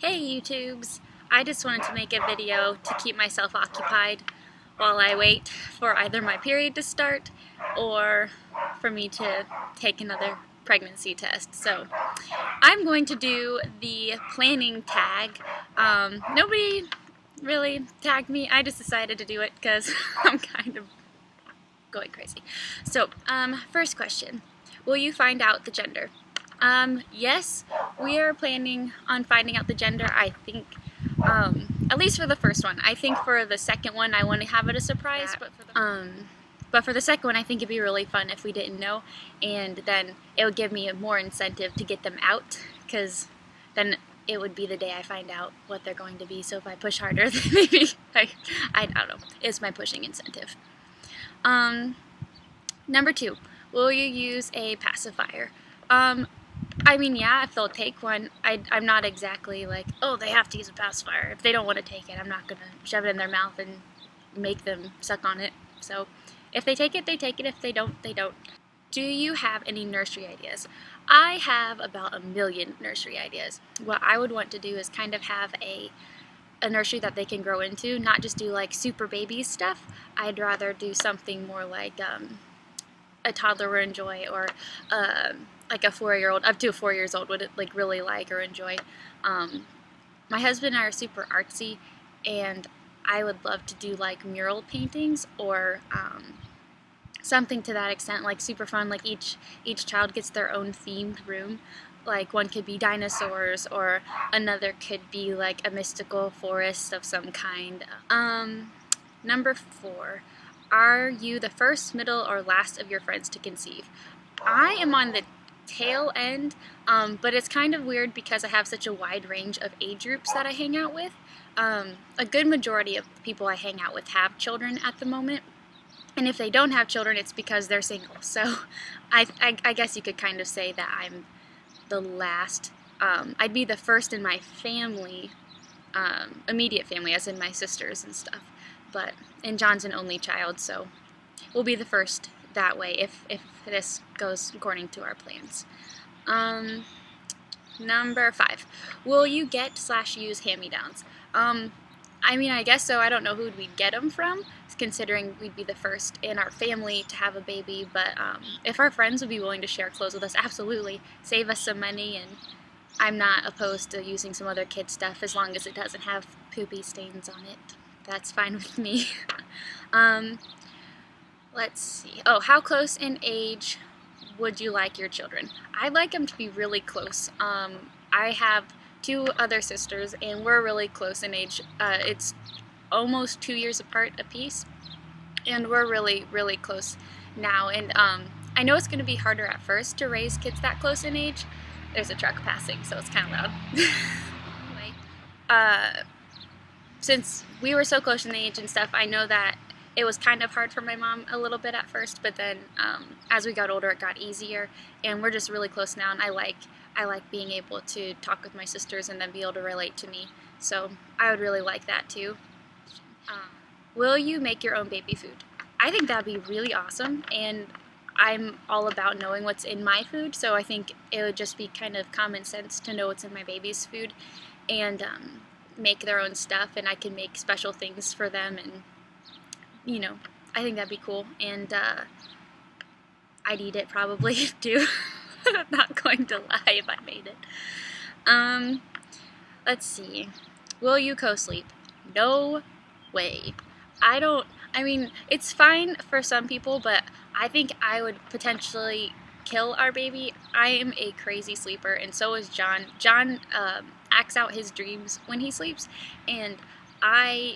Hey YouTubes! I just wanted to make a video to keep myself occupied while I wait for either my period to start or for me to take another pregnancy test. So I'm going to do the planning tag. Nobody really tagged me. I just decided to do it because I'm kind of going crazy. So first question, will you find out the gender? Yes, we are planning on finding out the gender, I think, at least for the first one. I think for the second one, I want to have it a surprise, but for the second one, I think it'd be really fun if we didn't know, and then it would give me more incentive to get them out, because then it would be the day I find out what they're going to be, so if I push harder, then maybe, I don't know, it's my pushing incentive. Number 2, will you use a pacifier? I mean, yeah, if they'll take one, I'm not exactly like, oh, they have to use a pacifier. If they don't want to take it, I'm not going to shove it in their mouth and make them suck on it. So if they take it, they take it. If they don't, they don't. Do you have any nursery ideas? I have about a million nursery ideas. What I would want to do is kind of have a nursery that they can grow into, not just do like super baby stuff. I'd rather do something more like a toddler would enjoy, or like a 4-year-old, up to a 4 years old would like really like or enjoy. My husband and I are super artsy, and I would love to do like mural paintings or something to that extent, like super fun. Like each child gets their own themed room. Like one could be dinosaurs, or another could be like a mystical forest of some kind. Number 4. Are you the first, middle, or last of your friends to conceive? I am on the tail end, but it's kind of weird because I have such a wide range of age groups that I hang out with. A good majority of people I hang out with have children at the moment, and if they don't have children, it's because they're single. So I guess you could kind of say that I'm the last. I'd be the first in my family, immediate family, as in my sisters and stuff. And John's an only child, so we'll be the first that way if this goes according to our plans. Number 5, will you get/use hand-me-downs? I mean, I guess so. I don't know who we'd get them from, considering we'd be the first in our family to have a baby, but if our friends would be willing to share clothes with us, absolutely. Save us some money, and I'm not opposed to using some other kid stuff as long as it doesn't have poopy stains on it. That's fine with me. Let's see. Oh, how close in age would you like your children? I'd like them to be really close. I have 2 other sisters, and we're really close in age. It's almost 2 years apart apiece, and we're really, really close now. And I know it's going to be harder at first to raise kids that close in age. There's a truck passing, so it's kind of loud. Anyway, since we were so close in age and stuff, I know that it was kind of hard for my mom a little bit at first, but then as we got older, it got easier, and we're just really close now, and I like being able to talk with my sisters and then be able to relate to me, so I would really like that too. Will you make your own baby food? I think that would be really awesome, and I'm all about knowing what's in my food, so I think it would just be kind of common sense to know what's in my baby's food, and make their own stuff, and I can make special things for them, and you know, I think that'd be cool, and I'd eat it probably too. I'm not going to lie if I made it. Let's see. Will you co-sleep? No way. I mean, it's fine for some people, but I think I would potentially kill our baby. I am a crazy sleeper, and so is John. John acts out his dreams when he sleeps, and I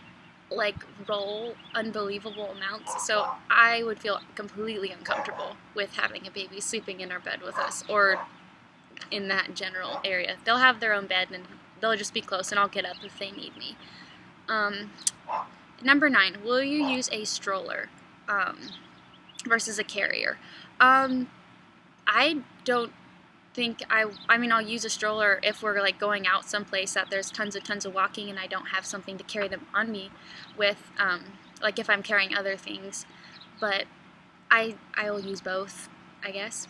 like roll unbelievable amounts, so I would feel completely uncomfortable with having a baby sleeping in our bed with us, or in that general area. They'll have their own bed, and they'll just be close, and I'll get up if they need me. Number 9, will you use a stroller versus a carrier? I don't think I mean, I'll use a stroller if we're like going out someplace that there's tons of walking and I don't have something to carry them on me with, like if I'm carrying other things, but I will use both, I guess.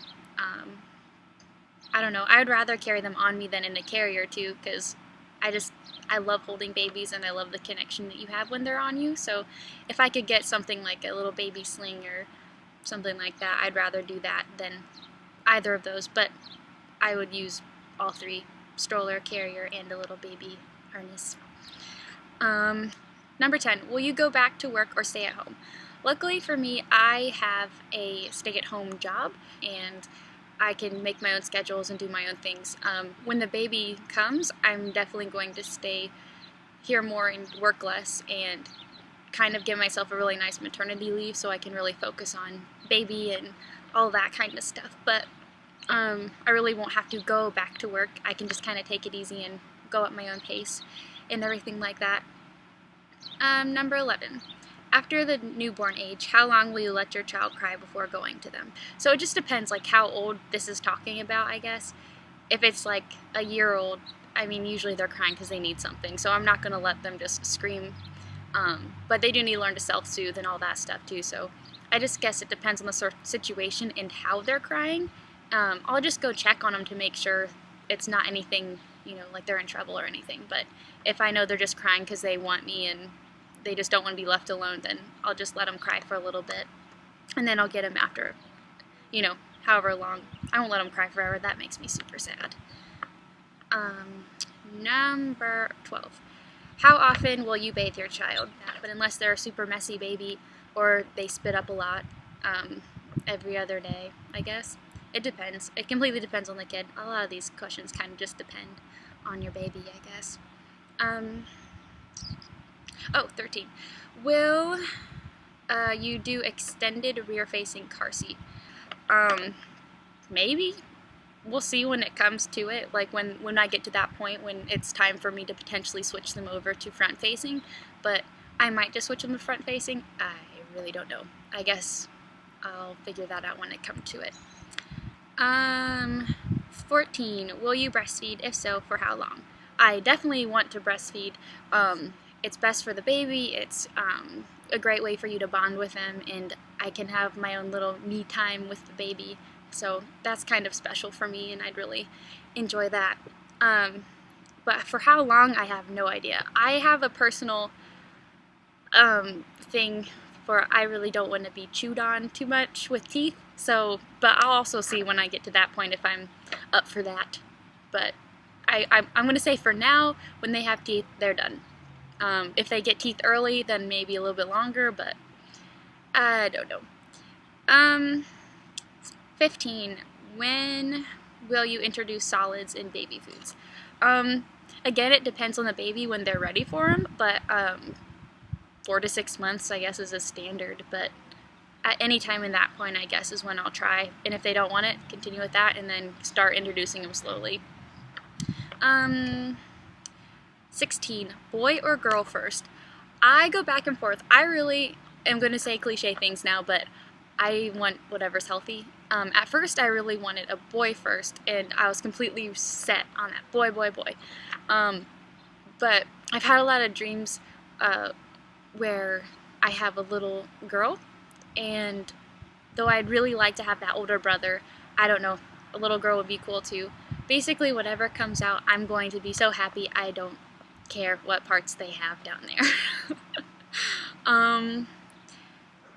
I don't know, I'd rather carry them on me than in a carrier too, because I love holding babies, and I love the connection that you have when they're on you. So if I could get something like a little baby sling or something like that, I'd rather do that than either of those. But I would use all three: stroller, carrier, and a little baby harness. Number 10, will you go back to work or stay at home? Luckily for me, I have a stay-at-home job, and I can make my own schedules and do my own things. When the baby comes, I'm definitely going to stay here more and work less and kind of give myself a really nice maternity leave so I can really focus on baby and all that kind of stuff. But I really won't have to go back to work. I can just kind of take it easy and go at my own pace and everything like that. Number 11. After the newborn age, how long will you let your child cry before going to them? So it just depends, like, how old this is talking about, I guess. If it's like a year old, I mean, usually they're crying because they need something, so I'm not going to let them just scream. But they do need to learn to self-soothe and all that stuff too, so I just guess it depends on the sort of situation and how they're crying. I'll just go check on them to make sure it's not anything, you know, like they're in trouble or anything. But if I know they're just crying because they want me and they just don't want to be left alone, then I'll just let them cry for a little bit, and then I'll get them after, you know, however long. I won't let them cry forever. That makes me super sad. Number 12. How often will you bathe your child? But unless they're a super messy baby or they spit up a lot, every other day, I guess. It depends. It completely depends on the kid. A lot of these questions kind of just depend on your baby, I guess. 13. Will you do extended rear-facing car seat? Maybe. We'll see when it comes to it, like when I get to that point when it's time for me to potentially switch them over to front-facing, but I might just switch them to front-facing. I really don't know. I guess I'll figure that out when it comes to it. 14. Will you breastfeed? If so, for how long? I definitely want to breastfeed. It's best for the baby. It's a great way for you to bond with them, and I can have my own little me time with the baby. So that's kind of special for me, and I'd really enjoy that. But for how long, I have no idea. I have a personal thing for I really don't want to be chewed on too much with teeth. So, but I'll also see when I get to that point if I'm up for that. But I'm going to say for now, when they have teeth, they're done. If they get teeth early, then maybe a little bit longer, but I don't know. 15. When will you introduce solids in baby foods? Again, it depends on the baby when they're ready for them, but 4 to 6 months, I guess, is a standard, but at any time in that point, I guess, is when I'll try, and if they don't want it, continue with that, and then start introducing them slowly. 16. Boy or girl first? I go back and forth. I really am going to say cliche things now, but I want whatever's healthy. At first, I really wanted a boy first, and I was completely set on that. Boy, boy, boy. But I've had a lot of dreams where I have a little girl, and though I'd really like to have that older brother, I don't know, a little girl would be cool too. Basically, whatever comes out, I'm going to be so happy. I don't care what parts they have down there.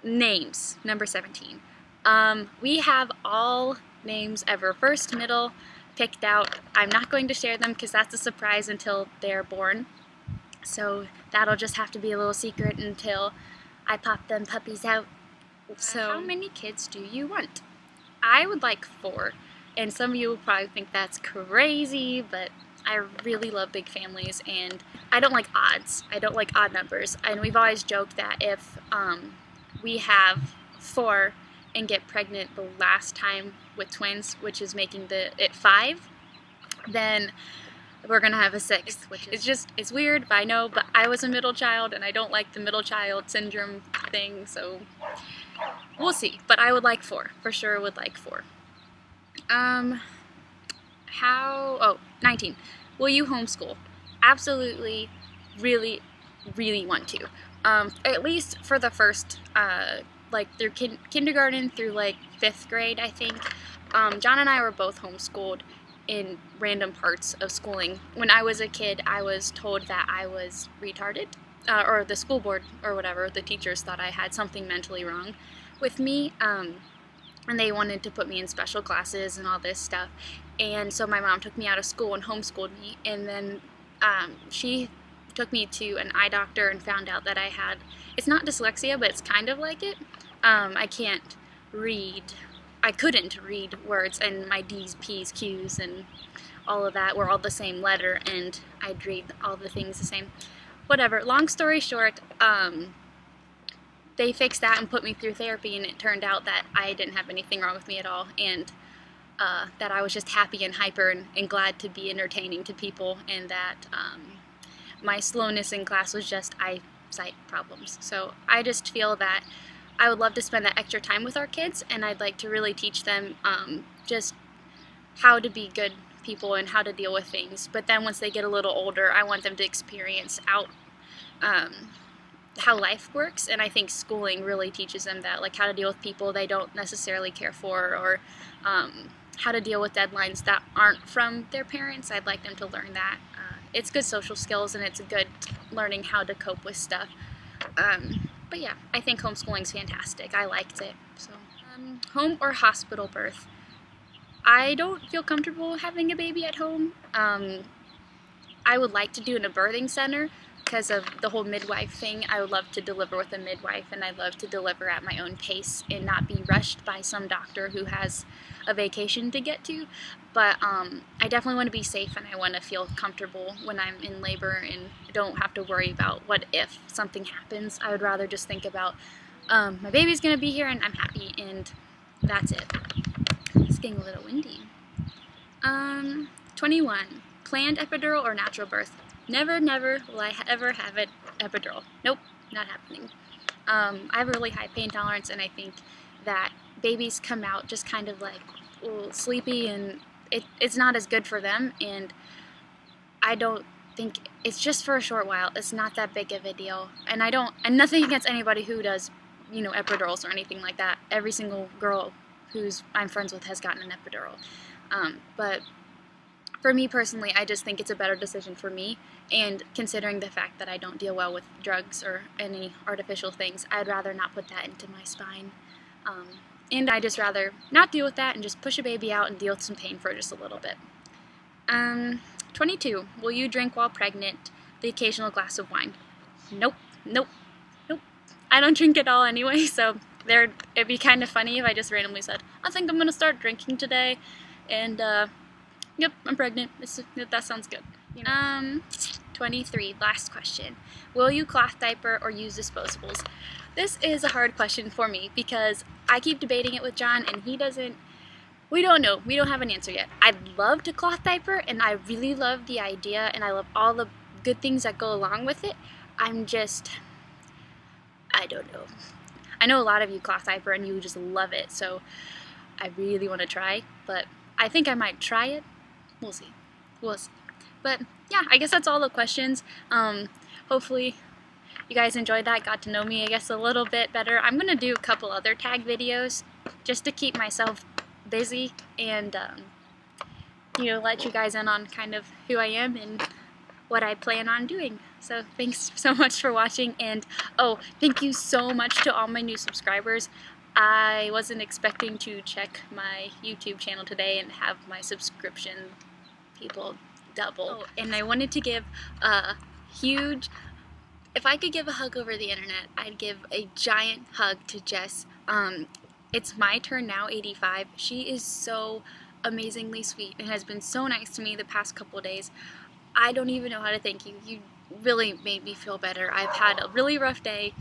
Names, number 17. We have all names ever, first, middle, picked out. I'm not going to share them because that's a surprise until they're born. So that'll just have to be a little secret until I pop them puppies out. So how many kids do you want? I would like 4. And some of you will probably think that's crazy, but I really love big families, and I don't like odds. I don't like odd numbers. And we've always joked that if we have 4 and get pregnant the last time with twins, which is making it 5, then we're gonna have a 6th, which is it's weird, I know, but I was a middle child, and I don't like the middle child syndrome thing, so we'll see. But I would like 4, for sure would like 4. 19. Will you homeschool? Absolutely, really, really want to. At least for the first, like through kindergarten through like 5th grade, I think. John and I were both homeschooled, in random parts of schooling. When I was a kid, I was told that I was retarded, or the school board or whatever, the teachers thought I had something mentally wrong with me, and they wanted to put me in special classes and all this stuff. And so my mom took me out of school and homeschooled me, and then she took me to an eye doctor and found out that I had, it's not dyslexia, but it's kind of like it. I can't read, I couldn't read words, and my D's, P's, Q's, and all of that were all the same letter, and I'd read all the things the same. Whatever, long story short, they fixed that and put me through therapy, and it turned out that I didn't have anything wrong with me at all, and that I was just happy and hyper and glad to be entertaining to people, and that my slowness in class was just eyesight problems. So I just feel that I would love to spend that extra time with our kids, and I'd like to really teach them just how to be good people and how to deal with things. But then once they get a little older, I want them to experience out how life works, and I think schooling really teaches them that, like how to deal with people they don't necessarily care for, or how to deal with deadlines that aren't from their parents. I'd like them to learn that. It's good social skills, and it's good learning how to cope with stuff. But yeah, I think homeschooling's fantastic. I liked it. So, home or hospital birth? I don't feel comfortable having a baby at home. I would like to do it in a birthing center because of the whole midwife thing. I would love to deliver with a midwife, and I'd love to deliver at my own pace and not be rushed by some doctor who has a vacation to get to. But I definitely want to be safe, and I want to feel comfortable when I'm in labor and don't have to worry about what if something happens. I would rather just think about my baby's going to be here and I'm happy, and that's it. It's getting a little windy. 21. Planned epidural or natural birth? Never will I ever have an epidural. Nope, not happening. I have a really high pain tolerance, and I think that babies come out just kind of like sleepy, and it's not as good for them, and I don't think, it's just for a short while. It's not that big of a deal, and and nothing against anybody who does, epidurals or anything like that. Every single girl I'm friends with has gotten an epidural. But for me personally, I just think it's a better decision for me, and considering the fact that I don't deal well with drugs or any artificial things, I'd rather not put that into my spine. And I just rather not deal with that and just push a baby out and deal with some pain for just a little bit. 22. Will you drink while pregnant? The occasional glass of wine? Nope. I don't drink at all anyway, so it'd be kind of funny if I just randomly said, I think I'm going to start drinking today, and yep, I'm pregnant. That sounds good. 23, last question. Will you cloth diaper or use disposables? This is a hard question for me because I keep debating it with John, and we don't know. We don't have an answer yet. I'd love to cloth diaper, and I really love the idea, and I love all the good things that go along with it. I don't know. I know a lot of you cloth diaper and you just love it, so I really want to try, but I think I might try it. We'll see. But yeah, I guess that's all the questions. Hopefully you guys enjoyed that, got to know me, I guess, a little bit better. I'm going to do a couple other tag videos just to keep myself busy and, let you guys in on kind of who I am and what I plan on doing. So thanks so much for watching, and thank you so much to all my new subscribers. I wasn't expecting to check my YouTube channel today and have my subscription people double. And I wanted to give a huge, if I could give a hug over the internet, I'd give a giant hug to Jess. It's my turn now, 85. She is so amazingly sweet and has been so nice to me the past couple of days. I don't even know how to thank you. You really made me feel better. I've had a really rough day,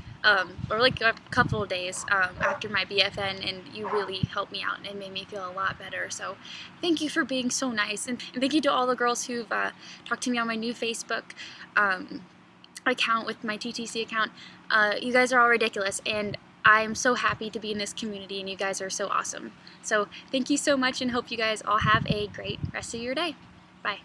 or like a couple of days after my BFN, and you really helped me out and made me feel a lot better. So thank you for being so nice, and thank you to all the girls who've talked to me on my new Facebook account with my TTC account. You guys are all ridiculous, and I'm so happy to be in this community, and you guys are so awesome. So thank you so much, and hope you guys all have a great rest of your day. Bye.